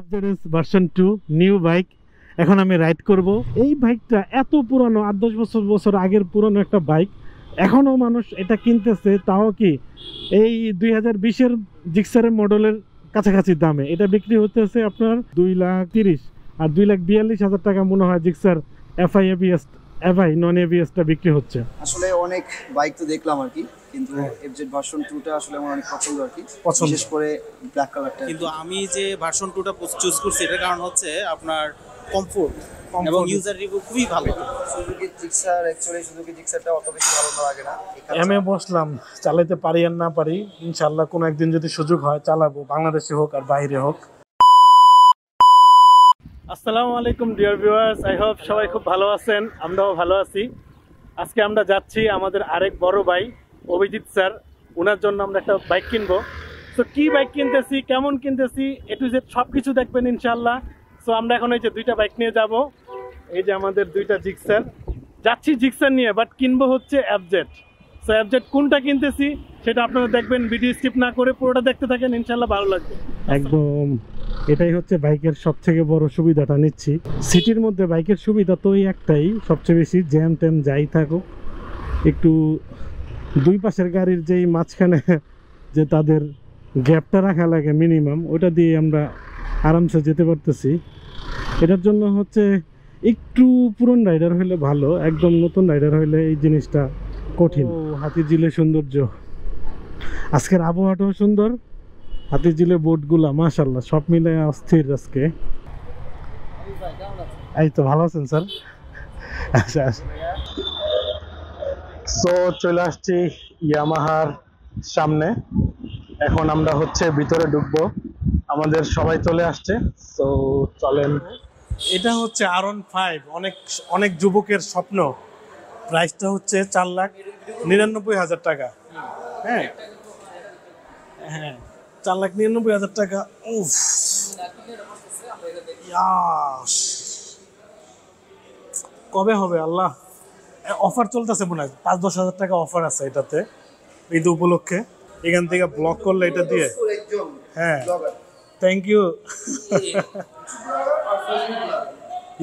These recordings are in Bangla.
এফজেডএস ভার্সন 2 নিউ বাইক এখন আমি রাইড করব। এই বাইকটা এত পুরনো, 8-10 বছর আগের পুরনো একটা বাইক, এখনো মানুষ এটা কিনতেছে, তাও কি এই 2020-এর জিক্সারের মডেলের কাছাকাছি দামে এটা বিক্রি হতেছে আপনার 2,30,000 আর 2,42,000 টাকা মনে হয় জিক্সার এফআই এবিএস এফআই নন এবিএসটা বিক্রি হচ্ছে। আসলে অনেক বাইক তো দেখলাম আর কি, কিন্তু এফজেড ভার্সন 2টা আসলে আমার অনেক পছন্দ আর কি, বিশেষ করে ব্ল্যাক কালারটা। কিন্তু আমি যে ভার্সন 2টা চুজ করছি এটার কারণ হচ্ছে আপনার কমফোর্ট এবং ইউজার রিভিউ খুবই ভালো। সুজুকি জিক্সার অ্যাকচুয়ালি সুজুকি জিক্সারটা অত বেশি ভালো লাগে না। এমএ বসলাম, চালাতে পারি আর না পারি, ইনশাআল্লাহ কোনো একদিন যদি সুযোগ হয় চালাবো, বাংলাদেশে হোক আর বাইরে হোক। আসসালামু আলাইকুম ডিয়ার ভিউয়ার্স, আই হোপ সবাই খুব ভালো আছেন, আমরাও ভালো আছি। আজকে আমরা যাচ্ছি আমাদের আরেক বড় ভাই অভিজিৎ স্যার, ওনার জন্য আমরা একটা বাইক কিনবো। সো কি বাইক কিনতেছি, কেমন কিনতেছি, এ টু জেড সব কিছু দেখবেন ইনশাআল্লাহ। সো আমরা এখন এই যে দুইটা বাইক নিয়ে যাব, এই যে আমাদের দুইটা জিক্সার, যাচ্ছি জিক্সার নিয়ে, বাট কিনবো হচ্ছে এফজেড। সো এফজেড কোনটা কিনতেছি সেটা আপনারা দেখবেন, ভিডিও স্কিপ না করে পুরোটা দেখতে থাকেন, ইনশাআল্লাহ ভালো লাগবে একদম। এটাই হচ্ছে বাইকের সব থেকে বড় সুবিধাটা নিচ্ছি। সিটির মধ্যে বাইকের সুবিধা তো একটাই, সবচেয়ে বেশি জ্যাম ট্যাম যাই থাকুক, একটু দুই পাশের গাড়ির যেই মাঝখানে যে তাদের গ্যাপটা রাখা লাগে মিনিমাম, ওটা দিয়ে আমরা আরামসে যেতে পারতেছি। এটার জন্য হচ্ছে একটু পুরন রাইডার হইলে ভালো, একদম নতুন রাইডার হইলে এই জিনিসটা কঠিন। হাতিঝিলের সৌন্দর্য, আজকের আবহাওয়াটাও সুন্দর, হাতিঝিলের বোটগুলা মাশাআল্লাহ সব মিলে অস্থির আজকে। এই তো ভালো আছেন স্যার? আচ্ছা সো চলে আসছি ইয়ামাহার সামনে, এখন আমরা হচ্ছে ভিতরে ঢুকবো, আমাদের সবাই চলে আসছে। সো চলেন। এটা হচ্ছে R15, অনেক যুবকের স্বপ্ন। প্রাইসটা হচ্ছে 4,99,000 টাকা। হ্যাঁ হ্যাঁ, 4,99,000 টাকা। উফ, কবে হবে আল্লাহ? অফার চলতেছে মনে হয়, 5-10,000 টাকা অফার আছে এটাতে ঈদ উপলক্ষে। এখান থেকে ব্লক করলে এটা দিয়ে। হ্যাঁ, thank you.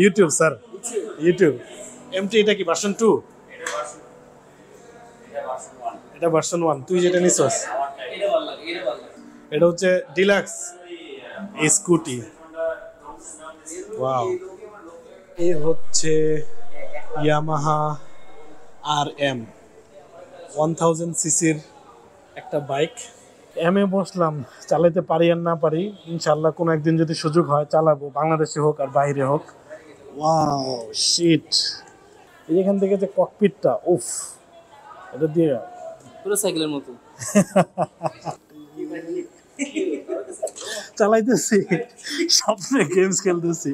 YouTube sir, YouTube এমটি। এটা কি ভার্সন 2? এটা ভার্সন 1। তুই যেটা নিছস এটা হচ্ছে ডিলাক্স স্কুটি। ওয়াও, এই হচ্ছে ইয়ামাহা RM 1000 সিসির একটা বাইক। এমএ বসলাম, চালাতে পারি আর না পারি, ইনশাআল্লাহ কোনো একদিন যদি সুযোগ হয় চালাবো, বাংলাদেশে হোক আর বাইরে হোক। ওয়াও শিট, এখান থেকে যে ককপিটটা, উফ, এটা দিয়ে পুরো সাইকেলের মতো চালাইতেছি, স্বপ্নে গেমস খেলতেছি।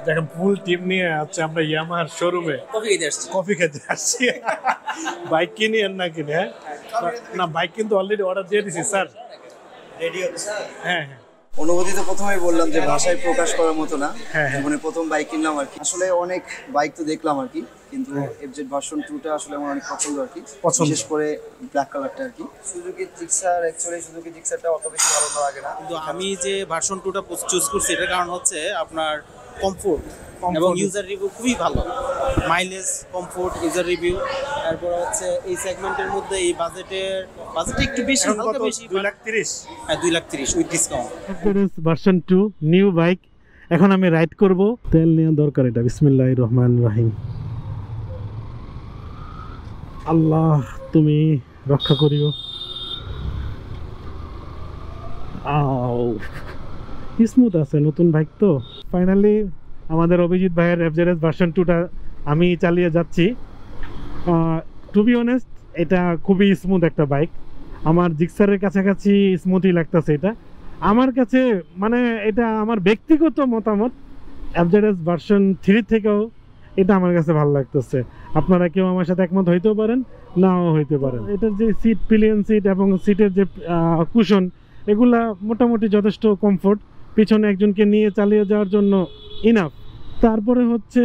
দেখেন ফুল টিম নিয়ে আছে আমরা ইয়ামাহার শোরুমে কফি খেতে আসছি। বাইক কিনি আর না কিনে, হ্যাঁ না, বাইক কিন্তু অলরেডি অর্ডার দিয়ে দিছি স্যার, রেডি হচ্ছে। হ্যাঁ হ্যাঁ, অনুভূতি তো প্রথমেই বললাম যে ভাষায় প্রকাশ করার মতো না। হ্যাঁ, জীবনে প্রথম বাইক কিনলাম আর কি। আসলে অনেক বাইক তো দেখলাম আর কি, কিন্তু এফজেড ভার্সন 2টা আসলে আমার অনেক পছন্দ আর কি, বিশেষ করে ব্ল্যাক কালারটা আর কি। সুজুকি জিক্সার অ্যাকচুয়ালি সুজুকি জিক্সারটা অত বেশি ভালো লাগে না। কিন্তু আমি যে ভার্সন 2টা চুজ করছি এটার কারণ হচ্ছে আপনার কমফোর্ট এবং ইউজার রিভিউ খুবই ভালো। মাইলেজ, কমফোর্ট, ইউজার রিভিউ, তারপর হচ্ছে এই সেগমেন্টের মধ্যে এই বাজেটটা একটু বেশি, হালকা বেশি, 2,30,000। হ্যাঁ 2,30,000 with discount. FZ version 2 new bike এখন আমি রাইড করব। তেল নেওয়া দরকার, এটা বিসমিল্লাহির রহমানির রহিম। আল্লাহ তুমি রক্ষা করিও। স্মুথ আছে, নতুন বাইক তো। ফাইনালি আমাদের অভিজিৎ ভাইয়ের এফজেড ভার্সন 2টা আমি চালিয়ে যাচ্ছি। টু বি অনেস্ট, এটা খুবই স্মুথ একটা বাইক, আমার জিক্সারের কাছাকাছি স্মুথই লাগতেছে এটা আমার কাছে। মানে এটা আমার ব্যক্তিগত মতামত, এফজেড ভার্সন 3 থেকেও এটা আমার কাছে ভালো লাগতেছে। আপনারা কেউ আমার সাথে একমত হইতেও পারেন, নাও হইতে পারেন। এটার যে সিট, পিলিয়ন সিট এবং সিটের যে কুশন, এগুলা মোটামুটি যথেষ্ট কমফোর্ট, পিছনে একজনকে নিয়ে চালিয়ে যাওয়ার জন্য ইনাফ। তারপরে হচ্ছে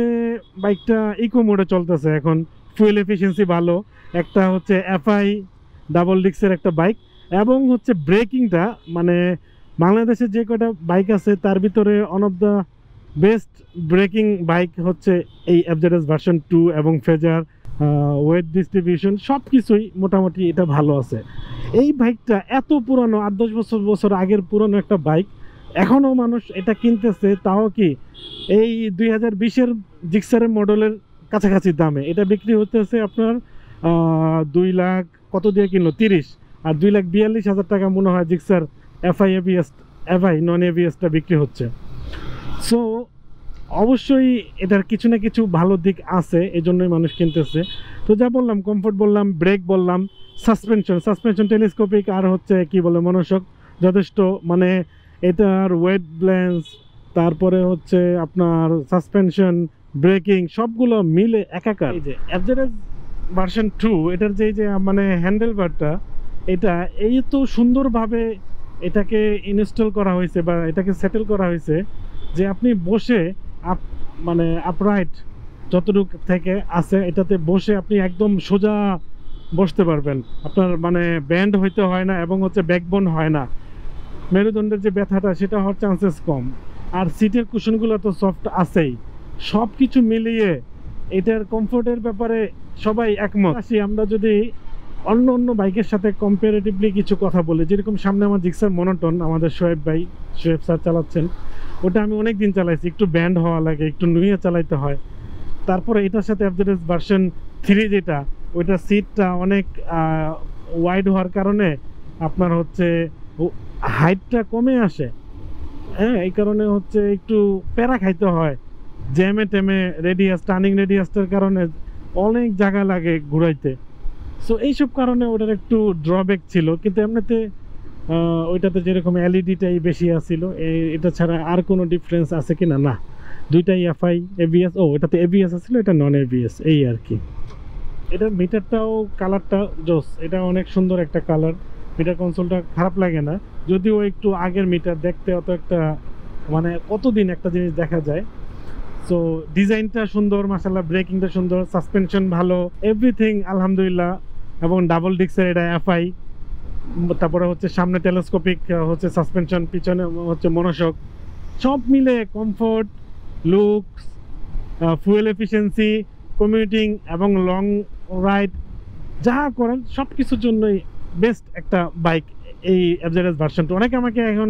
বাইকটা ইকো মোডে চলতেছে এখন, ফুয়েল এফিসিয়েন্সি ভালো। একটা হচ্ছে এফআই ডাবল ডিক্সের একটা বাইক, এবং হচ্ছে ব্রেকিংটা মানে বাংলাদেশে যে কটা বাইক আছে তার ভিতরে one of the best breaking bike হচ্ছে এই এফজেডএস ভার্সন 2 এবং ফেজার ওয়েট ডিস্ট্রিবিউশন সব কিছুই মোটামুটি এটা ভালো আছে। এই বাইকটা এত পুরানো 8-10 বছর আগের পুরানো একটা বাইক, এখনও মানুষ এটা কিনতেছে, তাও কি এই 2020-এর জিক্সারের মডেলের কাছাকাছি দামে এটা বিক্রি হতেছে আপনার 2 লাখ কত দিয়ে কিনলো 30, আর 2,42,000 টাকা মনে হয় জিক্সার এফআই নন এভিএসটা বিক্রি হচ্ছে। সো অবশ্যই এটার কিছু না কিছু ভালো দিক আছে, এই জন্যই মানুষ কিনতেছে। তো যা বললাম, কমফোর্ট বললাম, ব্রেক বললাম, সাসপেনশন টেলিস্কোপিক, আর হচ্ছে কি বলে মনোশক যথেষ্ট, মানে এটার ওয়েট ব্যালেন্স, তারপরে হচ্ছে আপনার সাসপেনশন, ব্রেকিং সবগুলো মিলে একাকার। এই যে এফজেডএস ভার্সন 2 এটার যে মানে হ্যান্ডেল বারটা, এটা এই তো সুন্দরভাবে এটাকে ইনস্টল করা হয়েছে বা এটাকে সেটেল করা হয়েছে যে আপনি বসে মানে আপরাইট যতটুকু থেকে আছে এটাতে বসে আপনি একদম সোজা বসতে পারবেন, আপনার মানে ব্যান্ড হইতে হয় না এবং হচ্ছে ব্যাকবোন হয় না, মেরুদণ্ডের যে ব্যথাটা সেটা হওয়ার চান্সেস কম, আর সিটের কুশনগুলো তো সফট আছেই। সব কিছু মিলিয়ে এটার কমফোর্টের ব্যাপারে সবাই একমত। আসি আমরা যদি অন্য বাইকের সাথে কম্পারেটিভলি কিছু কথা বলি, যেরকম সামনে আমার জিক্সার মনোটন আমাদের শোয়েব স্যার চালাচ্ছেন, ওটা আমি অনেক দিন চালাইছি, একটু ব্যান্ড হওয়া লাগে, একটু নুয়ে চালাইতে হয়। তারপরে এটার সাথে এফজেডএস ভার্সন 3 যেটা, ওইটা সিটটা অনেক ওয়াইড হওয়ার কারণে আপনার হচ্ছে হাইটটা কমে আসে, হ্যাঁ, এই কারণে হচ্ছে একটু প্যারা খাইতে হয়, জ্যামে টেমে টার্নিং রেডিয়াসটার কারণে অনেক জায়গা লাগে ঘুরাইতে। সো এইসব কারণে ওটার একটু ড্রব্যাক ছিল, কিন্তু এমনিতে ওইটাতে যেরকম এলইডিটাই বেশি আসছিল, এটা ছাড়া আর কোনো ডিফারেন্স আছে কি না, দুইটাই এফআই এবিএস, এটাতে এবিএস আসছিল, এটা নন এবিএস, এই আর কি। এটার মিটারটাও কালারটা জোস, এটা অনেক সুন্দর একটা কালার, মিটার কনসোলটা খারাপ লাগে না, যদিও একটু আগের মিটার দেখতে অত একটা মানে কতদিন একটা জিনিস দেখা যায়। সো ডিজাইনটা সুন্দর মাশাআল্লাহ, ব্রেকিংটা সুন্দর, সাসপেনশন ভালো, এভরিথিং আলহামদুলিল্লাহ, এবং ডাবল ডিস্কের এটা এফআই, তারপরে হচ্ছে সামনে টেলিস্কোপিক হচ্ছে সাসপেনশন, পিছনে হচ্ছে মনোশক, সব মিলে comfort, looks, fuel efficiency, commuting এবং লং রাইড যা করেন সব কিছুর জন্যই বেস্ট একটা বাইক এই এফজেডএস ভার্সন 2। অনেকে আমাকে এখন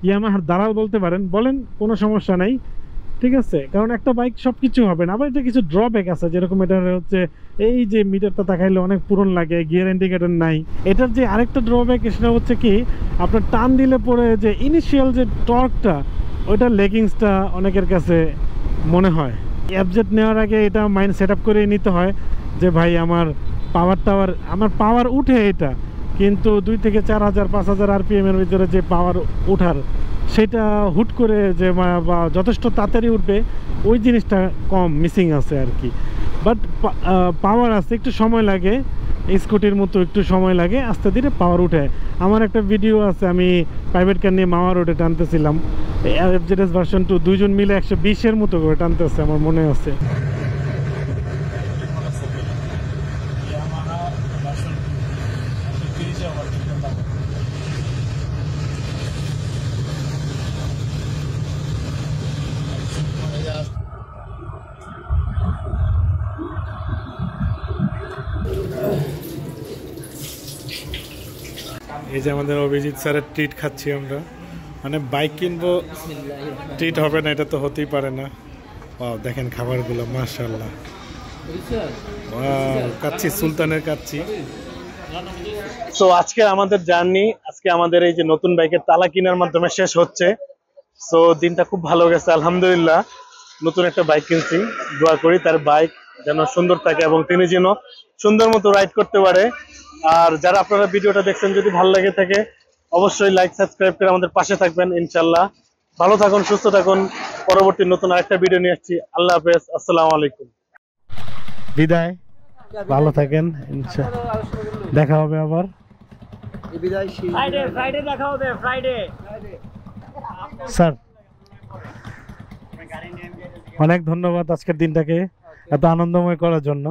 ইয়ামাহার দালাল বলতে পারেন, বলেন, কোনো সমস্যা নাই, ঠিক আছে, কারণ একটা বাইক সব কিছু হবে না, আবার এটা কিছু ড্রব্যাক আছে, যেরকম এটার হচ্ছে এই যে মিটারটা তাকাইলে অনেক পুরন লাগে, গিয়ার ইন্ডিকেটর নাই। এটার যে আরেকটা ড্রব্যাক সেটা হচ্ছে কি, আপনার টান দিলে পরে যে ইনিশিয়াল যে টর্কটা, ওইটা লেগিংসটা অনেকের কাছে মনে হয়। এফজেড নেওয়ার আগে এটা মাইন্ড সেট আপ করে নিতে হয় যে ভাই আমার পাওয়ার উঠে এটা, কিন্তু 2 থেকে 4,000 5,000 আরপিএম এর ভিতরে যে পাওয়ার ওঠার, সেটা হুট করে যে বা যথেষ্ট তাড়াতাড়ি উঠবে ওই জিনিসটা কম মিসিং আছে আর কি। বাট পাওয়ার আছে, একটু সময় লাগে, স্কুটির মতো একটু সময় লাগে, আস্তে ধীরে পাওয়ার উঠে। আমার একটা ভিডিও আছে, আমি প্রাইভেট কার নিয়ে মাওয়া রোডে টানতেছিলাম, এফজেডএস ভার্সন 2 দুইজন মিলে 120-এর মতো করে টানতেছে, আমার মনে আছে। এই যে আমাদের অভিজিৎ স্যারের ট্রিট খাচ্ছি আমরা, মানে বাইক কিনবো ট্রিট হবে না, এটা তো হতেই পারে না। দেখেন খাবারগুলো মাশাআল্লাহ, কাচ্ছি সুলতানের কাচ্ছি। সো আজকে আমাদের জার্নি, আজকে আমাদের এই যে নতুন বাইকের তালা কেনার মাধ্যমে শেষ হচ্ছে। সো দিনটা খুব ভালো গেছে আলহামদুলিল্লাহ, নতুন একটা বাইক কিনছি, দোয়া করি তার বাইক যেন সুন্দর থাকে এবং তিনি যেন সুন্দর মতো রাইড করতে পারে। আর যারা আপনারা ভিডিওটা দেখছেন, যদি ভালো লাগে থাকে অবশ্যই লাইক সাবস্ক্রাইব করে আমাদের পাশে থাকবেন ইনশাল্লাহ। ভালো থাকুন, সুস্থ থাকুন, পরবর্তী নতুন আরেকটা ভিডিও নিয়ে আসছি। আল্লাহ হাফেজ, আসসালামু আলাইকুম, বিদায়, ভালো থাকেন, ইনশাআল্লাহ দেখা হবে আবার। ফ্রাইডে দেখা হবে, ফ্রাইডে। স্যার অনেক ধন্যবাদ আজকের দিনটাকে এত আনন্দময় করার জন্য।